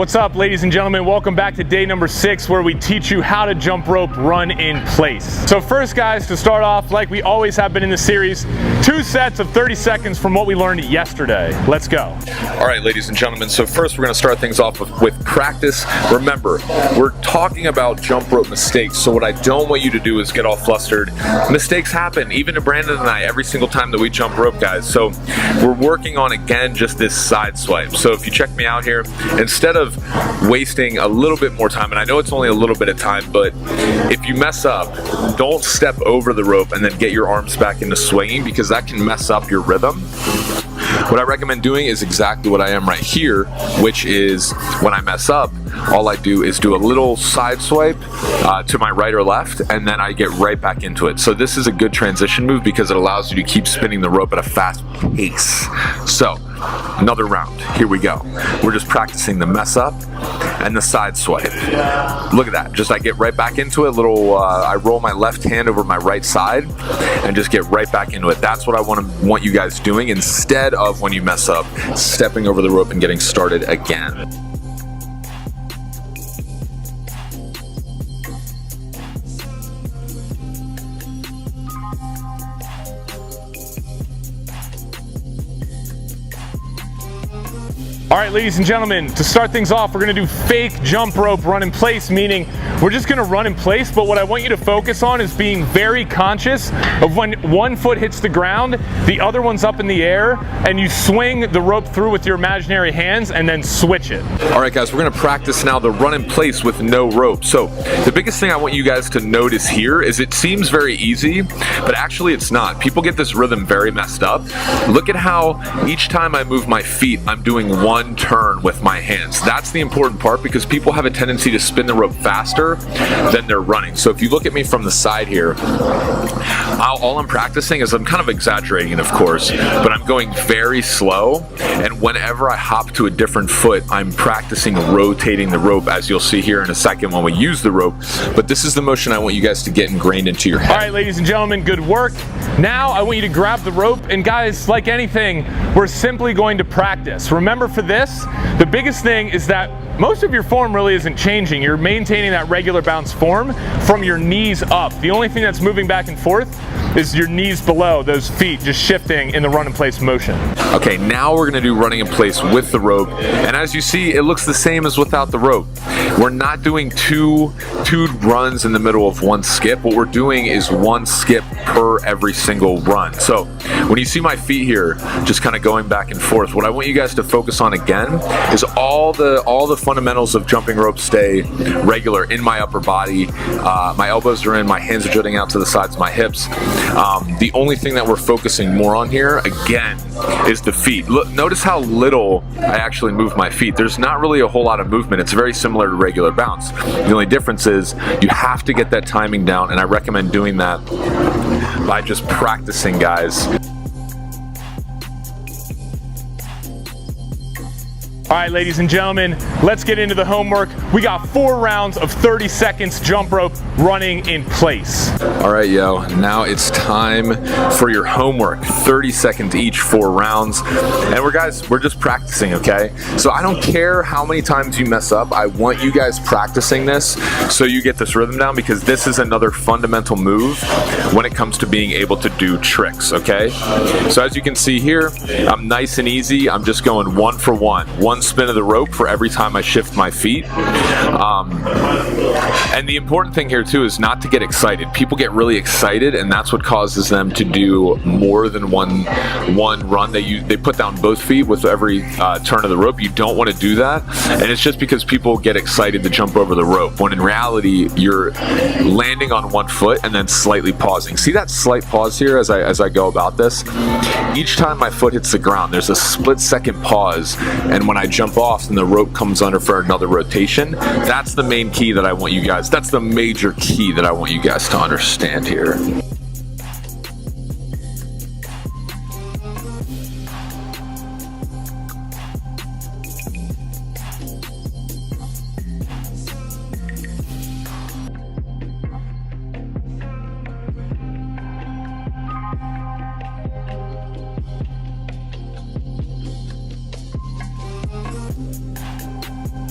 What's up, ladies and gentlemen? Welcome back to day number 6, where we teach you how to jump rope run in place. So first, guys, to start off, like we always have been in the series, 2 sets of 30 seconds from what we learned yesterday. Let's go. All right, ladies and gentlemen, so first we're going to start things off with practice. Remember, we're talking about jump rope mistakes, so what I don't want you to do is get all flustered. Mistakes happen, even to Brandon and I, every single time that we jump rope, guys. So we're working on, again, just this side swipe. So if you check me out here, instead of wasting a little bit more time, and I know it's only a little bit of time, but if you mess up, don't step over the rope and then get your arms back into swinging, because that can mess up your rhythm. What I recommend doing is exactly what I am right here, which is when I mess up, all I do is do a little side swipe to my right or left, and then I get right back into it. So this is a good transition move because it allows you to keep spinning the rope at a fast pace. So another round, here we go. We're just practicing the mess up and the side swipe. Look at that, just I get right back into it, I roll my left hand over my right side and just get right back into it. That's what I want you guys doing, instead of when you mess up, stepping over the rope and getting started again. All right, ladies and gentlemen, to start things off, we're gonna do fake jump rope run in place, meaning we're just gonna run in place, but what I want you to focus on is being very conscious of when one foot hits the ground, the other one's up in the air, and you swing the rope through with your imaginary hands and then switch it. All right, guys, we're gonna practice now the run in place with no rope. So the biggest thing I want you guys to notice here is it seems very easy, but actually it's not. People get this rhythm very messed up. Look at how each time I move my feet, I'm doing one turn with my hands. That's the important part, because people have a tendency to spin the rope faster than they're running. So if you look at me from the side here, all I'm practicing is, I'm kind of exaggerating it, of course, but I'm going very slow, and whenever I hop to a different foot, I'm practicing rotating the rope, as you'll see here in a second when we use the rope. But this is the motion I want you guys to get ingrained into your head. All right, ladies and gentlemen, good work. Now I want you to grab the rope, and guys, like anything, we're simply going to practice. Remember, for this, the biggest thing is that most of your form really isn't changing. You're maintaining that regular bounce form from your knees up. The only thing that's moving back and forth is your knees below, those feet just shifting in the run in place motion. Okay, now we're gonna do running in place with the rope, and as you see, it looks the same as without the rope. We're not doing two runs in the middle of one skip. What we're doing is one skip per every single run. So when you see my feet here just kind of going back and forth, what I want you guys to focus on again is all the fundamentals of jumping rope stay regular in my upper body. My elbows are in, my hands are jutting out to the sides of my hips. The only thing that we're focusing more on here, again, is the feet. Look, notice how little I actually move my feet. There's not really a whole lot of movement. It's very similar to regular bounce. The only difference is you have to get that timing down, and I recommend doing that by just practicing, guys. All right, ladies and gentlemen, let's get into the homework. We got 4 rounds of 30 seconds jump rope running in place. All right, yo, now it's time for your homework. 30 seconds each, 4 rounds. And we're just practicing, okay? So I don't care how many times you mess up. I want you guys practicing this so you get this rhythm down, because this is another fundamental move when it comes to being able to do tricks, okay? So as you can see here, I'm nice and easy. I'm just going one for one. One spin of the rope for every time I shift my feet. And the important thing here too is not to get excited. People get really excited, and that's what causes them to do more than one run. They put down both feet with every turn of the rope. You don't want to do that, and it's just because people get excited to jump over the rope, when in reality you're landing on one foot and then slightly pausing. See that slight pause here as I go about this? Each time my foot hits the ground, there's a split-second pause, and when I jump off and the rope comes under for another rotation, that's the main key that I want you guys, that's the major key that I want you guys to understand here.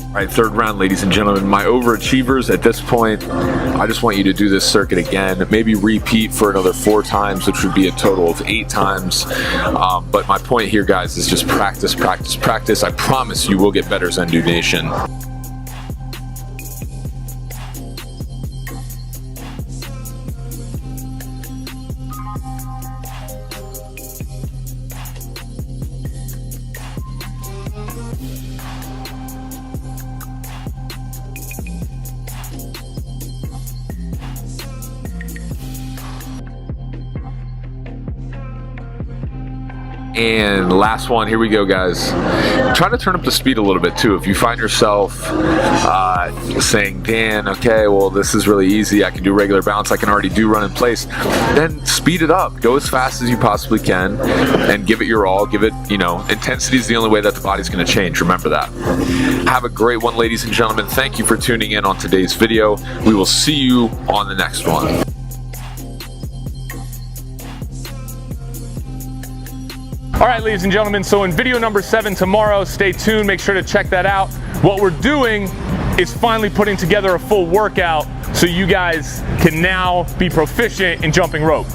All right, third round, ladies and gentlemen. My overachievers at this point, I just want you to do this circuit again, maybe repeat for another 4 times, which would be a total of 8 times. But my point here, guys, is just practice, practice, practice. I promise you will get better, Zendu Nation. And last one, here we go, guys. Try to turn up the speed a little bit too. If you find yourself saying, Dan, okay, well, this is really easy, I can do regular bounce, I can already do run in place, then speed it up. Go as fast as you possibly can and give it your all. Give it, intensity is the only way that the body's going to change. Remember that. Have a great one, ladies and gentlemen. Thank you for tuning in on today's video. We will see you on the next one. All right, ladies and gentlemen, so in video number 7 tomorrow, stay tuned, make sure to check that out. What we're doing is finally putting together a full workout so you guys can now be proficient in jumping rope.